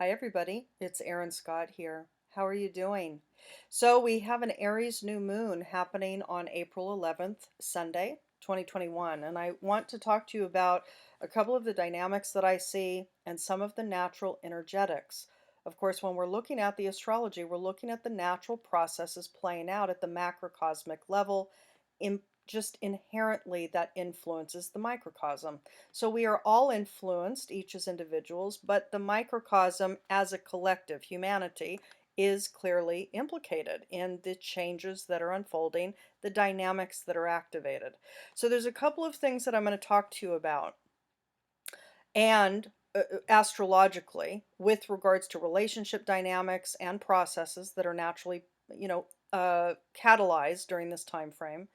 Hi, everybody. It's Erin Scott here. How are you doing? So, we have an Aries new moon happening on April 11th, Sunday, 2021. And I want to talk to you about a couple of the dynamics that I see and some of the natural energetics. Of course, when we're looking at the astrology, we're looking at the natural processes playing out at the macrocosmic level, in just inherently that influences the microcosm. So we are all influenced, each as individuals, but the microcosm as a collective, humanity, is clearly implicated in the changes that are unfolding, the dynamics that are activated. So there's a couple of things that I'm going to talk to you about. And astrologically, with regards to relationship dynamics and processes that are naturally, catalyzed during this time frame.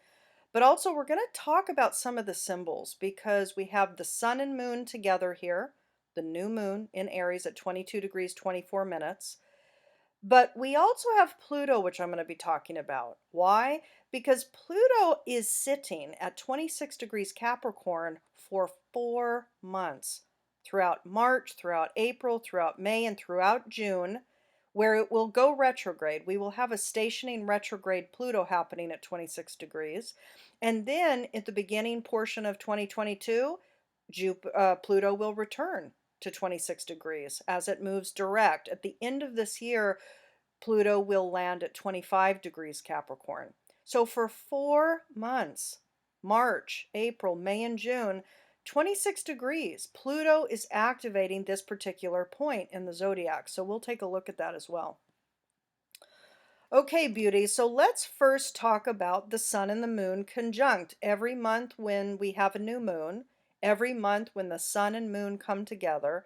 But also, we're going to talk about some of the symbols because we have the sun and moon together here, the new moon in Aries at 22 degrees 24 minutes. But we also have Pluto, which I'm going to be talking about. Why? Because Pluto is sitting at 26 degrees Capricorn for 4 months throughout March, throughout April, throughout May, and throughout June, where it will go retrograde. We will have a stationing retrograde Pluto happening at 26 degrees. And then at the beginning portion of 2022, Pluto will return to 26 degrees as it moves direct. At the end of this year, Pluto will land at 25 degrees Capricorn. So for 4 months, March, April, May, and June, 26 degrees, Pluto is activating this particular point in the zodiac. So we'll take a look at that as well. Okay, beauty. So let's first talk about the sun and the moon conjunct. Every month when we have a new moon, every month when the sun and moon come together,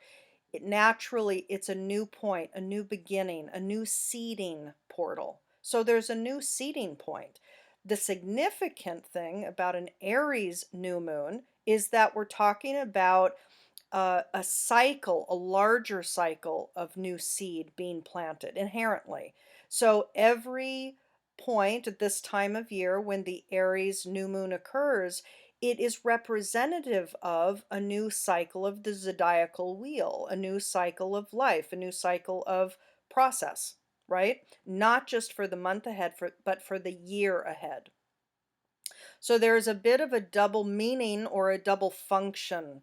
it's a new point, a new beginning, a new seeding portal. So there's a new seeding point. The significant thing about an Aries new moon is that we're talking about a cycle, a larger cycle of new seed being planted inherently. So every point at this time of year when the Aries new moon occurs, it is representative of a new cycle of the zodiacal wheel, a new cycle of life, a new cycle of process, right? Not just for the month ahead, but for the year ahead. So there's a bit of a double meaning or a double function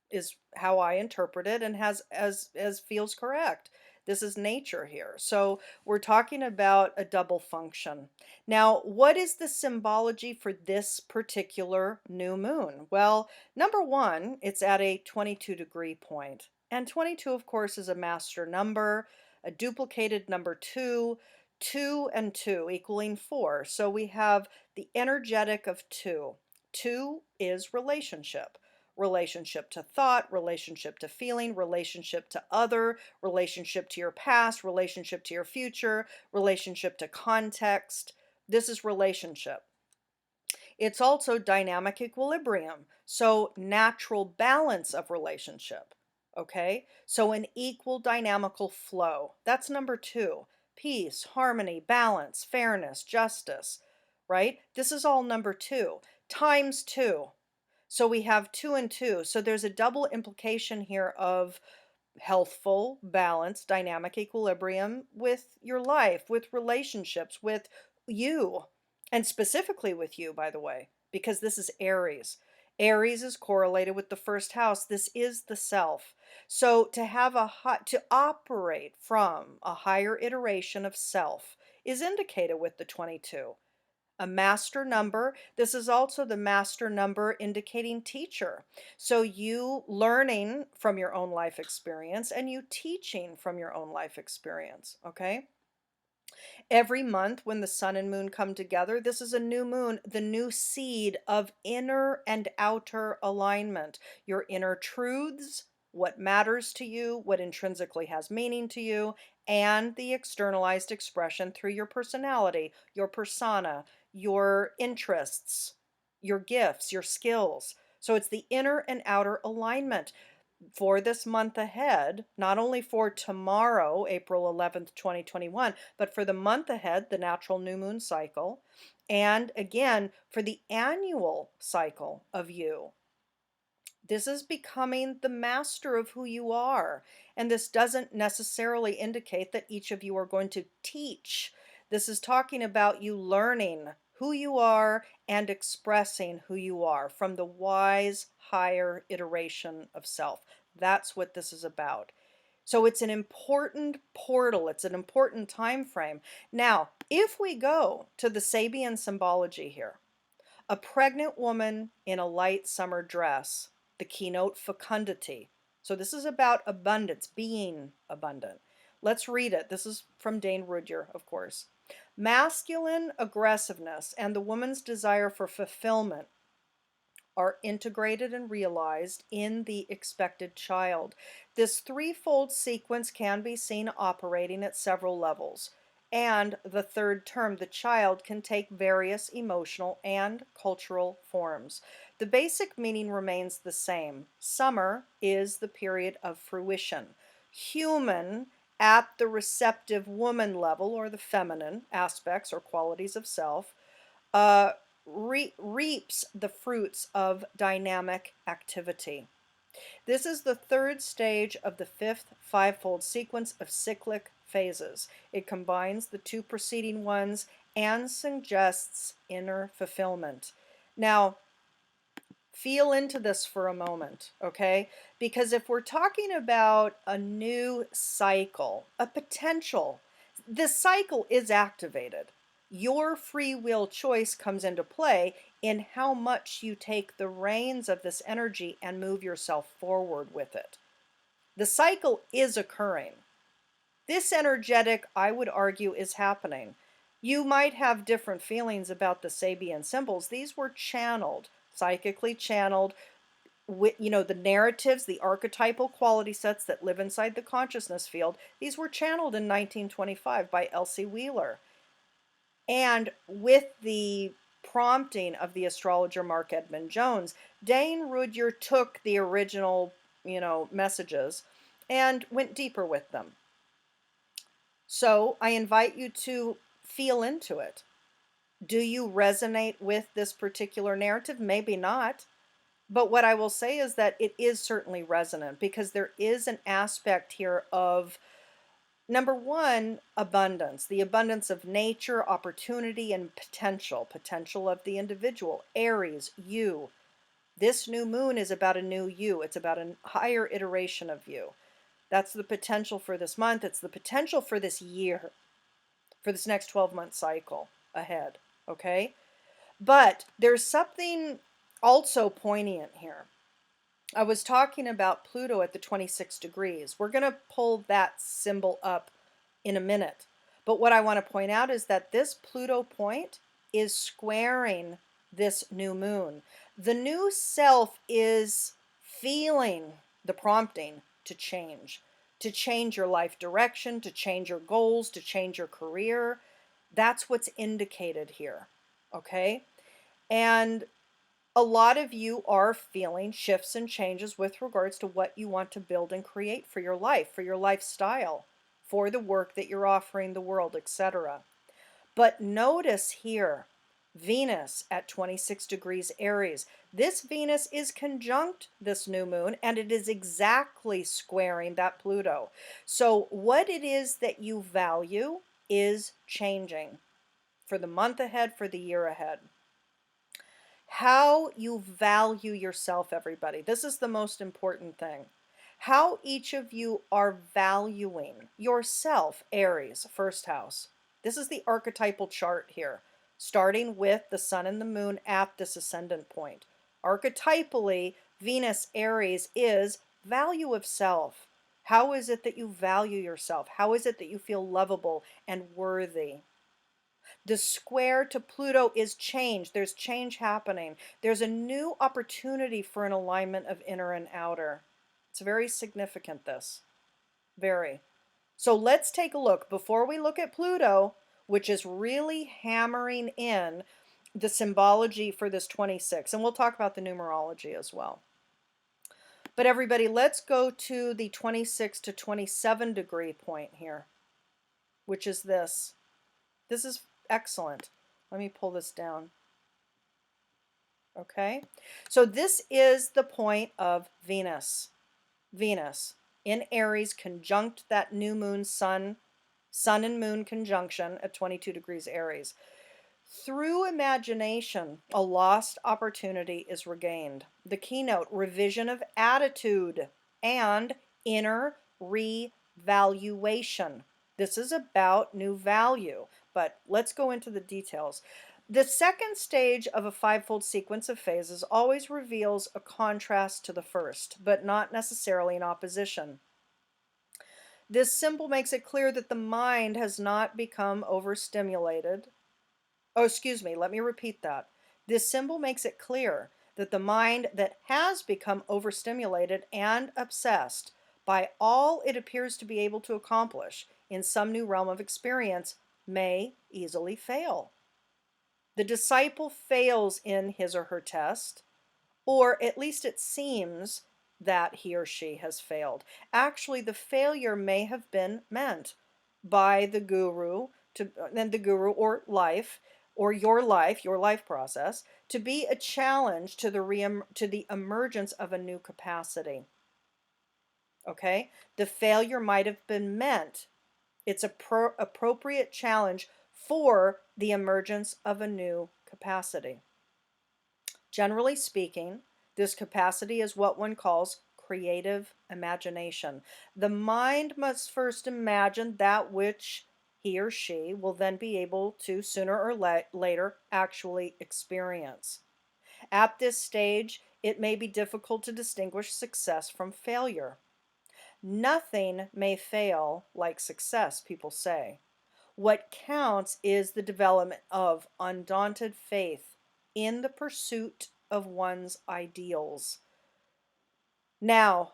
is how I interpret it and has as feels correct. This is nature here. So we're talking about a double function. Now, what is the symbology for this particular new moon? Well, number one, it's at a 22-degree point. And 22, of course, is a master number, a duplicated number two, 2 and 2 equaling 4. So we have the energetic of 2. 2 is relationship. Relationship to thought, relationship to feeling, relationship to other, relationship to your past, relationship to your future, relationship to context. This is relationship. It's also dynamic equilibrium. So natural balance of relationship. Okay. So an equal dynamical flow. That's number two. Peace, harmony, balance, fairness, justice, right? This is all number two times two. So we have 2 and 2. So there's a double implication here of healthful, balanced, dynamic equilibrium with your life, with relationships, with you, and specifically with you, by the way, because this is Aries. Aries is correlated with the first house. This is the self. So to operate from a higher iteration of self is indicated with the 22. A master number. This is also the master number indicating teacher. So you learning from your own life experience and you teaching from your own life experience, okay? Every month when the sun and moon come together, this is a new moon, the new seed of inner and outer alignment. Your inner truths, what matters to you, what intrinsically has meaning to you, and the externalized expression through your personality, your persona, your interests, your gifts, your skills. So it's the inner and outer alignment for this month ahead, not only for tomorrow, April 11th, 2021, but for the month ahead, the natural new moon cycle, and again for the annual cycle of you. This is becoming the master of who you are. And this doesn't necessarily indicate that each of you are going to teach. This is talking about you learning who you are and expressing who you are from the wise, higher iteration of self. That's what this is about. So it's an important portal, it's an important time frame. Now, if we go to the Sabian symbology here, a pregnant woman in a light summer dress, the keynote fecundity. So this is about abundance, being abundant. Let's read it. This is from Dane Rudhyar, of course. Masculine aggressiveness and the woman's desire for fulfillment are integrated and realized in the expected child. This threefold sequence can be seen operating at several levels. And the third term, the child, can take various emotional and cultural forms. The basic meaning remains the same. Summer is the period of fruition. Human at the receptive woman level, or the feminine aspects or qualities of self, uh, reaps the fruits of dynamic activity. This is the third stage of the fifth fivefold sequence of cyclic phases. It combines the two preceding ones and suggests inner fulfillment. Now, feel into this for a moment, okay? Because if we're talking about a new cycle, a potential, this cycle is activated. Your free will choice comes into play in how much you take the reins of this energy and move yourself forward with it. The cycle is occurring. This energetic, I would argue, is happening. You might have different feelings about the Sabian symbols. These were channeled, psychically channeled, with, the narratives, the archetypal quality sets that live inside the consciousness field. These were channeled in 1925 by Elsie Wheeler. And with the prompting of the astrologer Mark Edmund Jones, Dane Rudhyar took the original, messages and went deeper with them. So I invite you to feel into it. Do you resonate with this particular narrative? Maybe not. But what I will say is that it is certainly resonant because there is an aspect here of, number one, abundance, the abundance of nature, opportunity, and potential of the individual. Aries, you. This new moon is about a new you. It's about a higher iteration of you. That's the potential for this month. It's the potential for this year, for this next 12-month cycle ahead, okay? But there's something also poignant here. I was talking about Pluto at the 26 degrees. We're going to pull that symbol up in a minute. But what I want to point out is that this Pluto point is squaring this new moon. The new self is feeling the prompting to change your life direction, to change your goals, to change your career. That's what's indicated here, okay? And a lot of you are feeling shifts and changes with regards to what you want to build and create for your life, for your lifestyle, for the work that you're offering the world, etc. But notice here, Venus at 26 degrees Aries. This Venus is conjunct this new moon, and it is exactly squaring that Pluto. So what it is that you value is changing for the month ahead, for the year ahead. How you value yourself, everybody. This is the most important thing. How each of you are valuing yourself, Aries, first house. This is the archetypal chart here, starting with the sun and the moon at this ascendant point. Archetypally, Venus, Aries is value of self. How is it that you value yourself? How is it that you feel lovable and worthy? The square to Pluto is change. There's change happening. There's a new opportunity for an alignment of inner and outer. It's very significant, this. Very. So let's take a look. Before we look at Pluto, which is really hammering in the symbology for this 26, and we'll talk about the numerology as well. But everybody, let's go to the 26 to 27 degree point here, which is this. This is excellent. Let me pull this down. Okay? So this is the point of Venus. Venus in Aries conjunct that new moon sun and moon conjunction at 22 degrees Aries. Through imagination, a lost opportunity is regained. The keynote, revision of attitude and inner revaluation. This is about new value, but let's go into the details. The second stage of a fivefold sequence of phases always reveals a contrast to the first, but not necessarily in opposition. This symbol makes it clear that the mind has not become overstimulated. Oh, excuse me, let me repeat that. This symbol makes it clear that the mind that has become overstimulated and obsessed by all it appears to be able to accomplish in some new realm of experience may easily fail. The disciple fails in his or her test, or at least it seems that he or she has failed. Actually, the failure may have been meant by the guru or life or your life process to be a challenge to the emergence of a new capacity. Okay? The failure might have been meant. It's a appropriate challenge for the emergence of a new capacity. Generally speaking, this capacity is what one calls creative imagination. The mind must first imagine that which he or she will then be able to sooner or later actually experience. At this stage, it may be difficult to distinguish success from failure. Nothing may fail like success, people say. What counts is the development of undaunted faith in the pursuit of one's ideals. Now,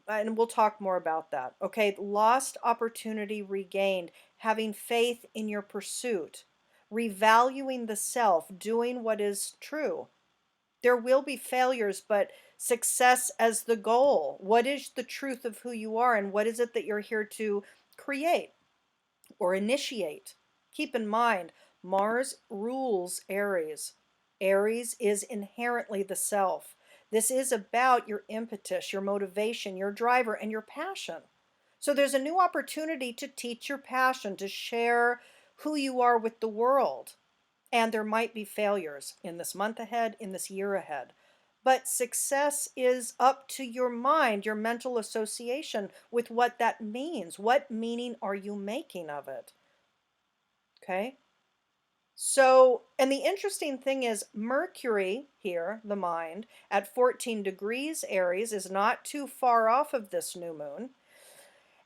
and we'll talk more about that. Okay, lost opportunity regained, having faith in your pursuit, revaluing the self, doing what is true. There will be failures, but success as the goal. What is the truth of who you are, and what is it that you're here to create or initiate? Keep in mind, Mars rules Aries. Aries is inherently the self. This is about your impetus, your motivation, your driver, and your passion. So there's a new opportunity to teach your passion, to share who you are with the world. And there might be failures in this month ahead, in this year ahead. But success is up to your mind, your mental association with what that means. What meaning are you making of it? Okay. So, and the interesting thing is, Mercury here, the mind, at 14 degrees Aries, is not too far off of this new moon.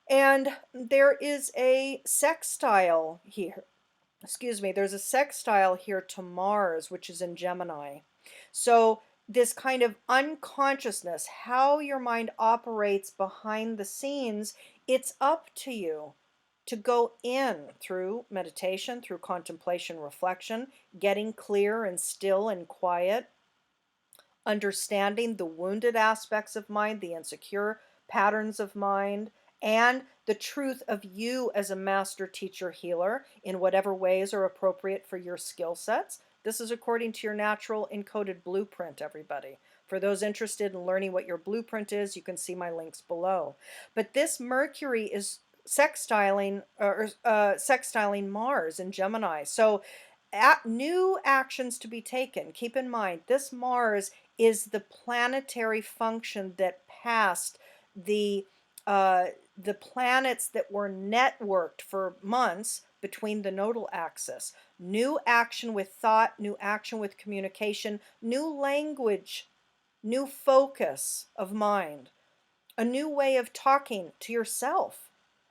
And there is a sextile here. Excuse me, there's a sextile here to Mars, which is in Gemini. So, this kind of unconsciousness, how your mind operates behind the scenes, it's up to you to go in through meditation, through contemplation, reflection, getting clear and still and quiet, understanding the wounded aspects of mind, the insecure patterns of mind, and the truth of you as a master teacher healer in whatever ways are appropriate for your skill sets. This is according to your natural encoded blueprint, everybody. For those interested in learning what your blueprint is, you can see my links below. But this Mercury is sextiling Mars in Gemini. So new actions to be taken. Keep in mind, this Mars is the planetary function that passed the the planets that were networked for months between the nodal axis. New action with thought, new action with communication, new language, new focus of mind, a new way of talking to yourself,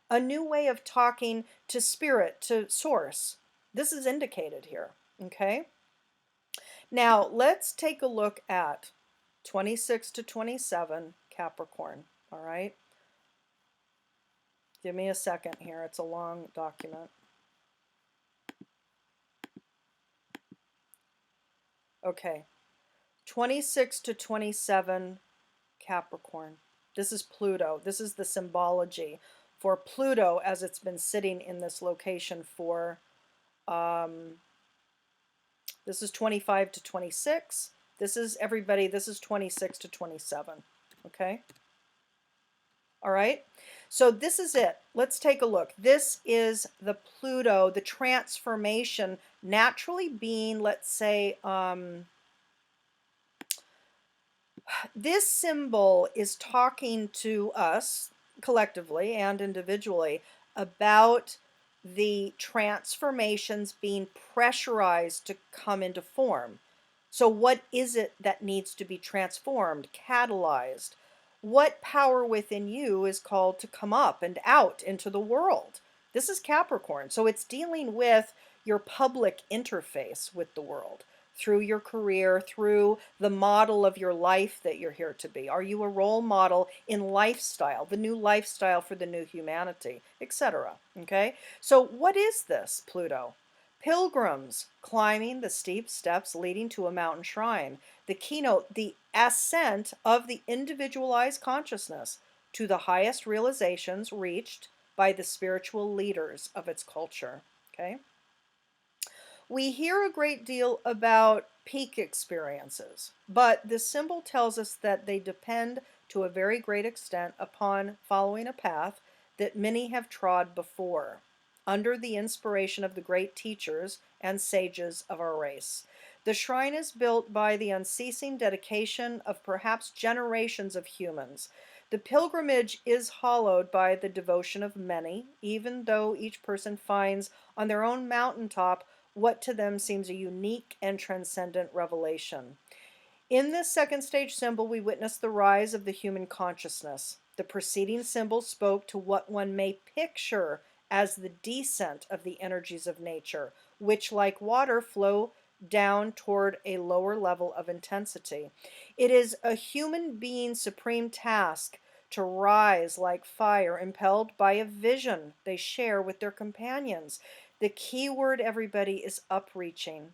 a new way of talking to spirit, to source. This is indicated here, okay? Now, let's take a look at 26 to 27 Capricorn, all right? Give me a second here. It's a long document. Okay. 26 to 27 Capricorn. This is Pluto. This is the symbology for Pluto as it's been sitting in this location for, this is 25 to 26. This is everybody, this is 26 to 27. Okay? All right? So this is it. Let's take a look. This is the Pluto, the transformation naturally being, let's say, this symbol is talking to us collectively and individually about the transformations being pressurized to come into form. So, what is it that needs to be transformed, catalyzed? What power within you is called to come up and out into the world? This is Capricorn. So, it's dealing with your public interface with the world through your career, through the model of your life that you're here to be. Are you a role model in lifestyle, the new lifestyle for the new humanity, etc.? Okay, so what is this, Pluto? Pilgrims climbing the steep steps leading to a mountain shrine. The keynote, the ascent of the individualized consciousness to the highest realizations reached by the spiritual leaders of its culture. Okay. We hear a great deal about peak experiences, but the symbol tells us that they depend to a very great extent upon following a path that many have trod before, under the inspiration of the great teachers and sages of our race. The shrine is built by the unceasing dedication of perhaps generations of humans. The pilgrimage is hallowed by the devotion of many, even though each person finds on their own mountaintop what to them seems a unique and transcendent revelation. In this second stage symbol, we witness the rise of the human consciousness. The preceding symbol spoke to what one may picture as the descent of the energies of nature, which, like water, flow down toward a lower level of intensity. It is a human being's supreme task to rise like fire, impelled by a vision they share with their companions. The key word, everybody, is upreaching.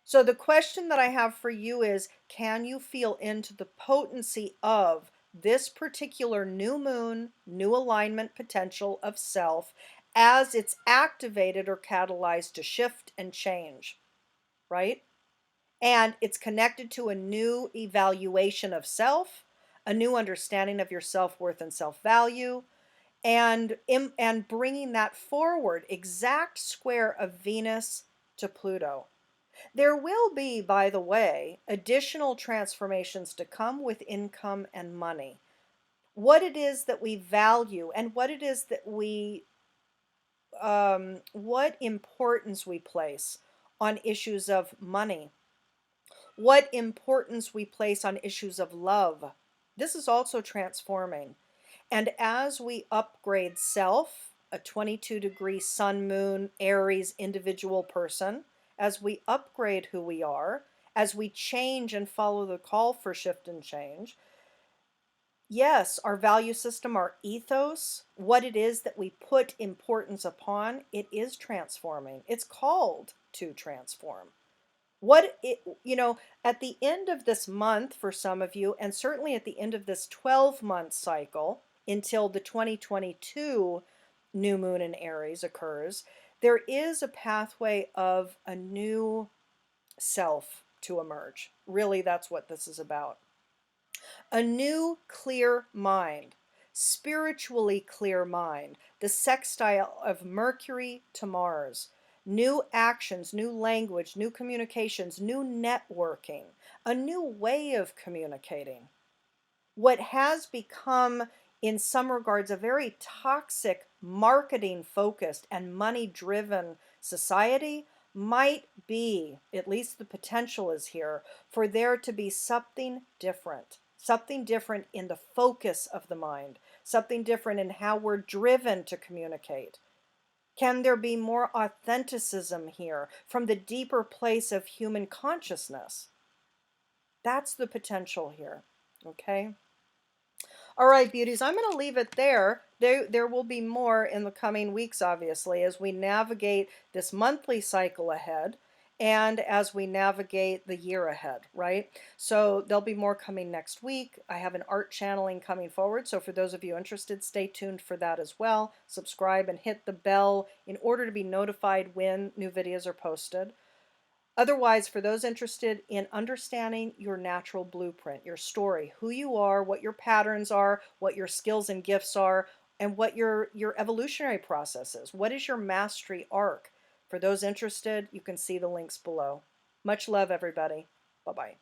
So the question that I have for you is, can you feel into the potency of this particular new moon, new alignment potential of self as it's activated or catalyzed to shift and change, right? And it's connected to a new evaluation of self, a new understanding of your self-worth and self-value, and bringing that forward, exact square of Venus to Pluto. There will be, by the way, additional transformations to come with income and money. What it is that we value and what it is that what importance we place on issues of money, what importance we place on issues of love. This is also transforming. And as we upgrade self, a 22-degree sun, moon, Aries individual person, as we upgrade who we are, as we change and follow the call for shift and change, yes, our value system, our ethos, what it is that we put importance upon, it is transforming. It's called to transform. What it, at the end of this month for some of you, and certainly at the end of this 12-month cycle until the 2022 new moon in Aries occurs, there is a pathway of a new self to emerge. Really, that's what this is about. A new clear mind, spiritually clear mind, the sextile of Mercury to Mars, new actions, new language, new communications, new networking, a new way of communicating. What has become, in some regards, a very toxic, marketing focused and money driven society might be, at least the potential is here, for there to be something different. Something different in the focus of the mind, something different in how we're driven to communicate. Can there be more authenticism here from the deeper place of human consciousness? That's the potential here, okay? All right, beauties, I'm going to leave it there. There will be more in the coming weeks, obviously, as we navigate this monthly cycle ahead and as we navigate the year ahead, right? So there'll be more coming next week. I have an art channeling coming forward, so for those of you interested, stay tuned for that as well. Subscribe and hit the bell in order to be notified when new videos are posted. Otherwise, for those interested in understanding your natural blueprint, your story, who you are, what your patterns are, what your skills and gifts are, and what your evolutionary process is. What is your mastery arc? For those interested, you can see the links below. Much love, everybody. Bye-bye.